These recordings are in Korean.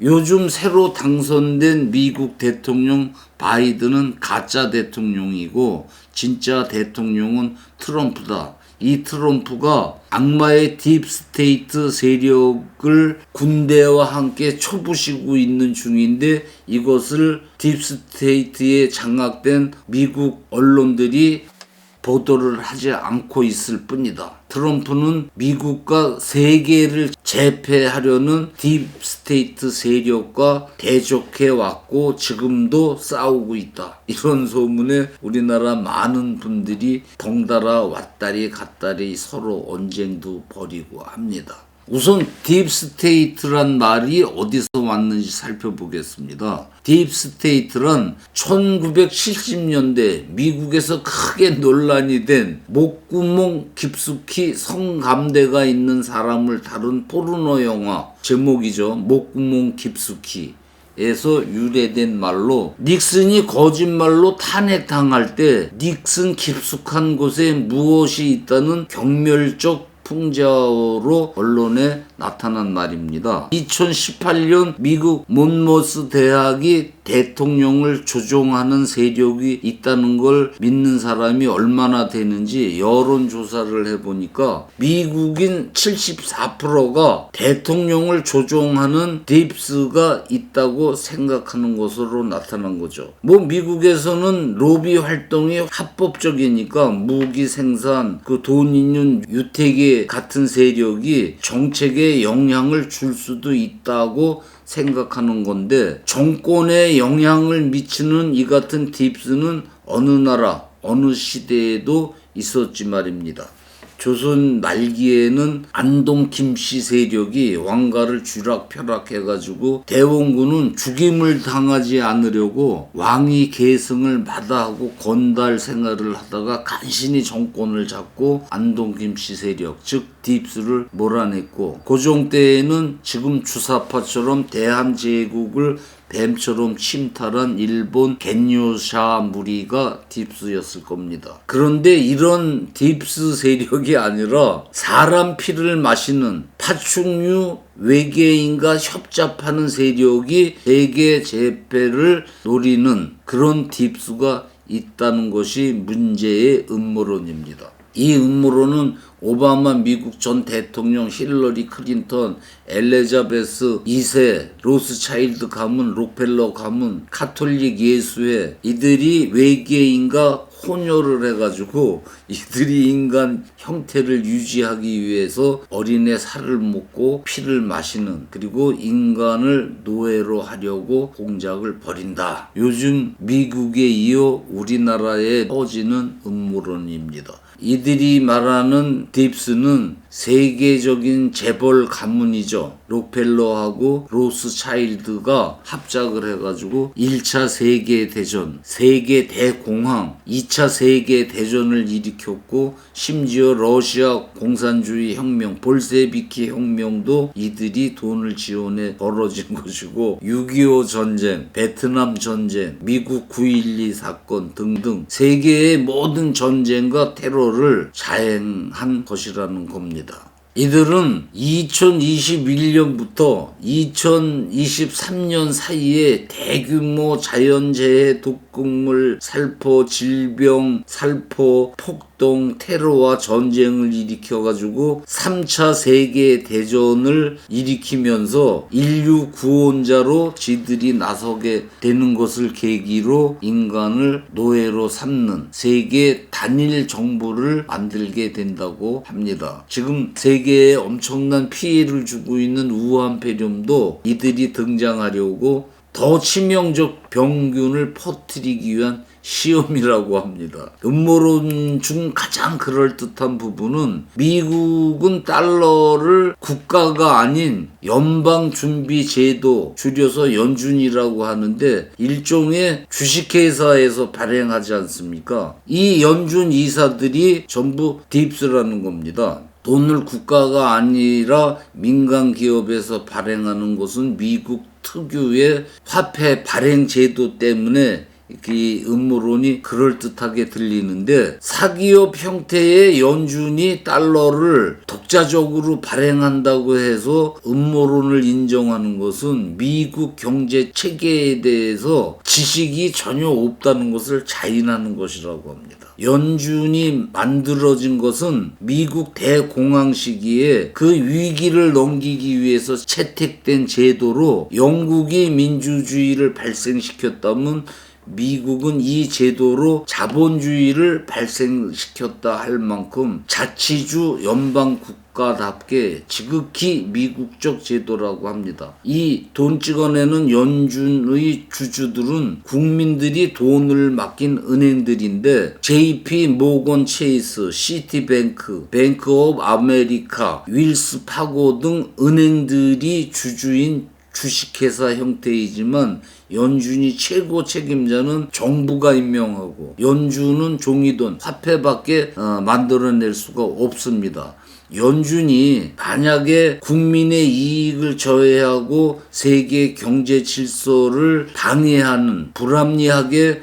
요즘 새로 당선된 미국 대통령 바이든은 가짜 대통령이고 진짜 대통령은 트럼프다. 이 트럼프가 악마의 딥스테이트 세력을 군대와 함께 쳐부시고 있는 중인데 이것을 딥스테이트에 장악된 미국 언론들이 보도를 하지 않고 있을 뿐이다. 트럼프는 미국과 세계를 제패하려는 딥스테이트 세력과 대적해 왔고 지금도 싸우고 있다. 이런 소문에 우리나라 많은 분들이 덩달아 왔다리 갔다리 서로 언쟁도 벌이고 합니다. 우선 딥스테이트란 말이 어디서 왔는지 살펴보겠습니다. 딥스테이트란 1970년대 미국에서 크게 논란이 된 목구멍 깊숙이 성감대가 있는 사람을 다룬 포르노 영화 제목이죠. 목구멍 깊숙이. 에서 유래된 말로 닉슨이 거짓말로 탄핵당할 때 닉슨 깊숙한 곳에 무엇이 있다는 경멸적 풍자어로 언론에 나타난 말입니다. 2018년 미국 몬머스 대학이 대통령을 조종하는 세력이 있다는 걸 믿는 사람이 얼마나 되는지 여론조사를 해보니까 미국인 74%가 대통령을 조종하는 딥스가 있다고 생각하는 것으로 나타난 거죠. 미국에서는 로비 활동이 합법적이니까 무기 생산, 돈 있는 유태계 같은 세력이 정책에 영향을 줄 수도 있다고 생각하는 건데 정권에 영향을 미치는 이 같은 딥스는 어느 나라, 어느 시대에도 있었지 말입니다. 조선 말기에는 안동 김씨 세력이 왕가를 쥐락펴락해가지고 대원군은 죽임을 당하지 않으려고 왕위 계승을 마다하고 건달 생활을 하다가 간신히 정권을 잡고 안동 김씨 세력 즉 딥스를 몰아냈고 고종 때에는 지금 주사파처럼 대한제국을 뱀처럼 침탈한 일본 겐요샤 무리가 딥스였을 겁니다. 그런데 이런 딥스 세력이 아니라 사람 피를 마시는 파충류 외계인과 협잡하는 세력이 세계 제패를 노리는 그런 딥스가 있다는 것이 문제의 음모론입니다. 이 음모론은 오바마 미국 전 대통령, 힐러리 클린턴, 엘리자베스 2세, 로스차일드 가문, 록펠러 가문, 카톨릭 예수회 이들이 외계인과 혼혈을 해가지고 이들이 인간 형태를 유지하기 위해서 어린애 살을 먹고 피를 마시는 그리고 인간을 노예로 하려고 공작을 벌인다. 요즘 미국에 이어 우리나라에 퍼지는 음모론입니다. 이들이 말하는 딥스는 세계적인 재벌 가문이죠. 록펠러하고 로스차일드가 합작을 해가지고 1차 세계대전, 세계대공황, 2차 세계대전을 일으켰고 심지어 러시아 공산주의 혁명, 볼세비키 혁명도 이들이 돈을 지원해 벌어진 것이고 6.25 전쟁, 베트남 전쟁, 미국 9.12 사건 등등 세계의 모든 전쟁과 테러를 자행한 것이라는 겁니다. 이들은 2021년부터 2023년 사이에 대규모 자연재해, 독극물 살포, 질병 살포, 폭동, 테러와 전쟁을 일으켜가지고 3차 세계대전을 일으키면서 인류 구원자로 지들이 나서게 되는 것을 계기로 인간을 노예로 삼는 세계 단일 정부를 만들게 된다고 합니다. 지금 세계에 엄청난 피해를 주고 있는 우한폐렴도 이들이 등장하려고 더 치명적 병균을 퍼뜨리기 위한 시험이라고 합니다. 음모론 중 가장 그럴듯한 부분은 미국은 달러를 국가가 아닌 연방준비제도 줄여서 연준이라고 하는데 일종의 주식회사에서 발행하지 않습니까? 이 연준 이사들이 전부 딥스라는 겁니다. 돈을 국가가 아니라 민간 기업에서 발행하는 것은 미국 특유의 화폐 발행 제도 때문에 이 음모론이 그럴듯하게 들리는데, 사기업 형태의 연준이 달러를 독자적으로 발행한다고 해서 음모론을 인정하는 것은 미국 경제 체계에 대해서 지식이 전혀 없다는 것을 자인하는 것이라고 합니다. 연준이 만들어진 것은 미국 대공황 시기에 그 위기를 넘기기 위해서 채택된 제도로, 영국이 민주주의를 발생시켰다면 미국은 이 제도로 자본주의를 발생시켰다 할 만큼 자치주 연방 국가답게 지극히 미국적 제도라고 합니다. 이 돈 찍어내는 연준의 주주들은 국민들이 돈을 맡긴 은행들인데, JP 모건 체이스, 시티뱅크, 뱅크 오브 아메리카, 윌스 파고 등 은행들이 주주인 주식회사 형태이지만, 연준이 최고 책임자는 정부가 임명하고 연준은 종이돈, 화폐밖에 만들어낼 수가 없습니다. 연준이 만약에 국민의 이익을 저해하고 세계 경제 질서를 방해하는 불합리하게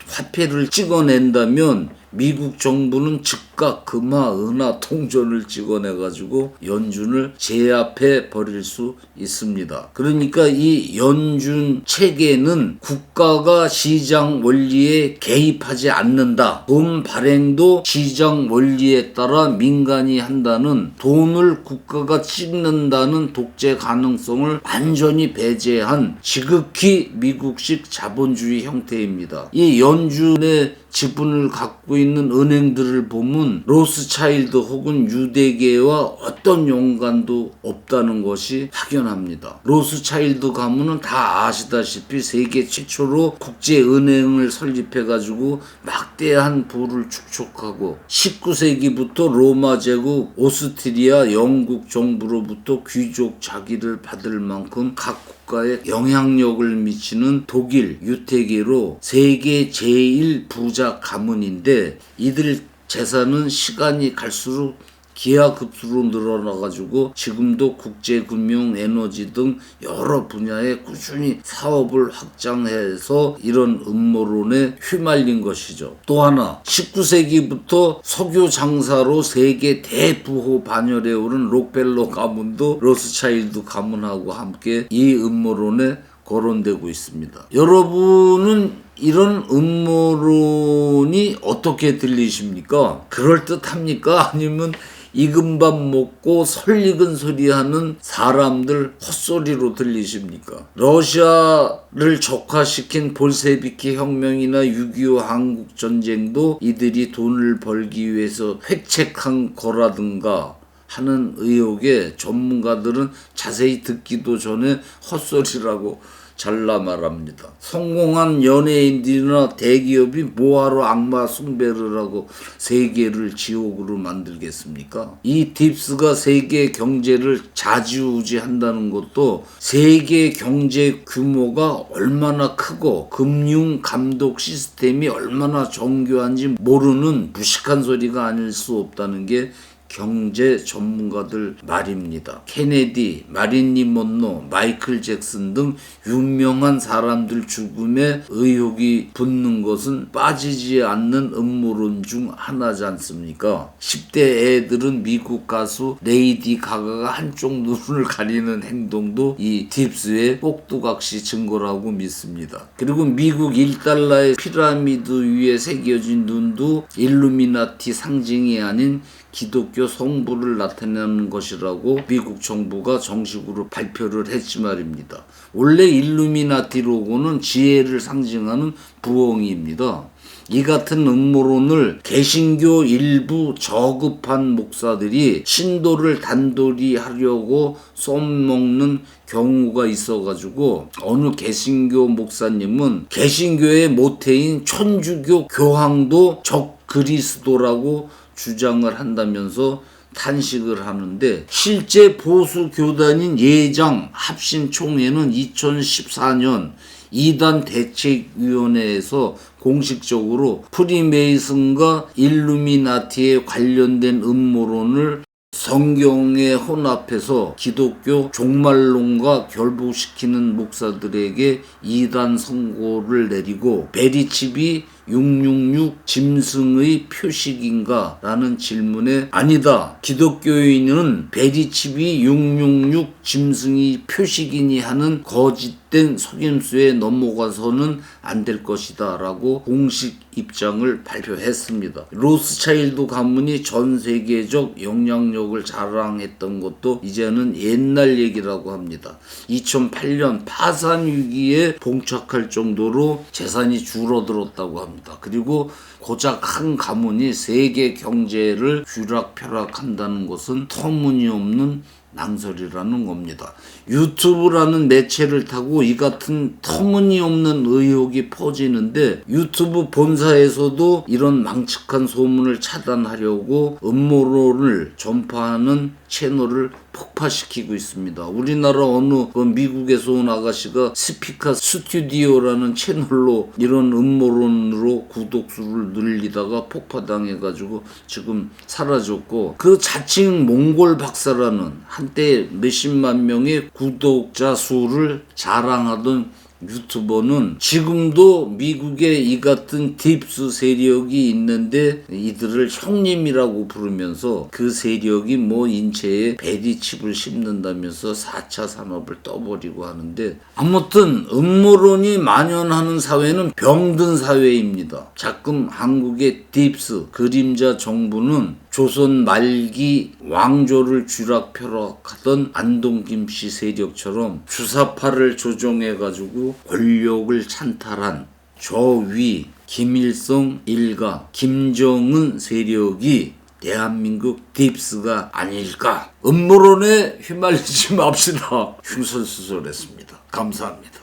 화폐를 찍어낸다면 미국 정부는 즉각 금화, 은화, 통전을 찍어내가지고 연준을 제압해 버릴 수 있습니다. 그러니까 이 연준 체계는 국가가 시장 원리에 개입하지 않는다. 돈 발행도 시장 원리에 따라 민간이 한다는, 돈을 국가가 찍는다는 독재 가능성을 완전히 배제한 지극히 미국식 자본주의 형태입니다. 이 연준의 지분을 갖고 있는 은행들을 보면 로스차일드 혹은 유대계와 어떤 연관도 없다는 것이 확연합니다. 로스차일드 가문은 다 아시다시피 세계 최초로 국제은행을 설립해가지고 막대한 부를 축적하고 19세기부터 로마 제국, 오스트리아, 영국 정부로부터 귀족 자기를 받을 만큼 각 국가에 영향력을 미치는 독일 유태계로 세계 제1 부자 가문인데, 이들 재산은 시간이 갈수록 기하급수로 늘어나가지고 지금도 국제금융, 에너지 등 여러 분야에 꾸준히 사업을 확장해서 이런 음모론에 휘말린 것이죠. 또 하나, 19세기부터 석유 장사로 세계 대부호 반열에 오른 록펠러 가문도 로스차일드 가문하고 함께 이 음모론에 거론되고 있습니다. 여러분은 이런 음모론이 어떻게 들리십니까? 그럴듯합니까? 아니면 익은 밥 먹고 설익은 소리하는 사람들 헛소리로 들리십니까? 러시아를 적화시킨 볼세비키 혁명이나 6.25 한국전쟁도 이들이 돈을 벌기 위해서 획책한 거라든가 하는 의혹에 전문가들은 자세히 듣기도 전에 헛소리라고 잘라 말합니다. 성공한 연예인들이나 대기업이 뭐하러 악마 숭배를 하고 세계를 지옥으로 만들겠습니까? 이 딥스가 세계 경제를 좌지우지한다는 것도 세계 경제 규모가 얼마나 크고 금융 감독 시스템이 얼마나 정교한지 모르는 무식한 소리가 아닐 수 없다는 게 경제 전문가들 말입니다. 케네디, 마릴린 먼로, 마이클 잭슨 등 유명한 사람들 죽음에 의혹이 붙는 것은 빠지지 않는 음모론 중 하나지 않습니까? 10대 애들은 미국 가수 레이디 가가가 한쪽 눈을 가리는 행동도 이 딥스의 꼭두각시 증거라고 믿습니다. 그리고 미국 1달러의 피라미드 위에 새겨진 눈도 일루미나티 상징이 아닌 기독교 성부를 나타내는 것이라고 미국 정부가 정식으로 발표를 했지 말입니다. 원래 일루미나티 로고는 지혜를 상징하는 부엉이입니다. 이 같은 음모론을 개신교 일부 저급한 목사들이 신도를 단돌이 하려고 써먹는 경우가 있어가지고, 어느 개신교 목사님은 개신교의 모태인 천주교 교황도 적그리스도라고 주장을 한다면서 탄식을 하는데, 실제 보수 교단인 예장 합신총회는 2014년 이단 대책위원회에서 공식적으로 프리메이슨과 일루미나티에 관련된 음모론을 성경에 혼합해서 기독교 종말론과 결부시키는 목사들에게 이단 선고를 내리고 베리칩이 666 짐승의 표식인가? 라는 질문에 아니다. 기독교인은 베리칩이 666 짐승이 표식이니 하는 거짓된 속임수에 넘어가서는 안 될 것이다. 라고 공식 입장을 발표했습니다. 로스차일드 가문이 전 세계적 영향력을 자랑했던 것도 이제는 옛날 얘기라고 합니다. 2008년 파산 위기에 봉착할 정도로 재산이 줄어들었다고 합니다. 그리고 고작 한 가문이 세계 경제를 쥐락펴락한다는 것은 터무니없는 낭설이라는 겁니다. 유튜브라는 매체를 타고 이 같은 터무니없는 의혹이 퍼지는데 유튜브 본사에서도 이런 망측한 소문을 차단하려고 음모론을 전파하는 채널을 폭파시키고 있습니다. 우리나라 어느 미국에서 온 아가씨가 스피카 스튜디오라는 채널로 이런 음모론으로 구독수를 늘리다가 폭파당해가지고 지금 사라졌고, 그 자칭 몽골 박사라는 한때 몇십만 명의 구독자 수를 자랑하던 유튜버는 지금도 미국에 이 같은 딥스 세력이 있는데 이들을 형님이라고 부르면서 그 세력이 뭐 인체에 베리칩을 심는다면서 4차 산업을 떠버리고 하는데, 아무튼 음모론이 만연하는 사회는 병든 사회입니다. 자금 한국의 딥스 그림자 정부는 조선 말기 왕조를 쥐락펴락하던 안동 김씨 세력처럼 주사파를 조정해가지고 권력을 찬탈한 저위 김일성 일가 김정은 세력이 대한민국 딥스가 아닐까. 음모론에 휘말리지 맙시다. 흉설수설했습니다. 감사합니다.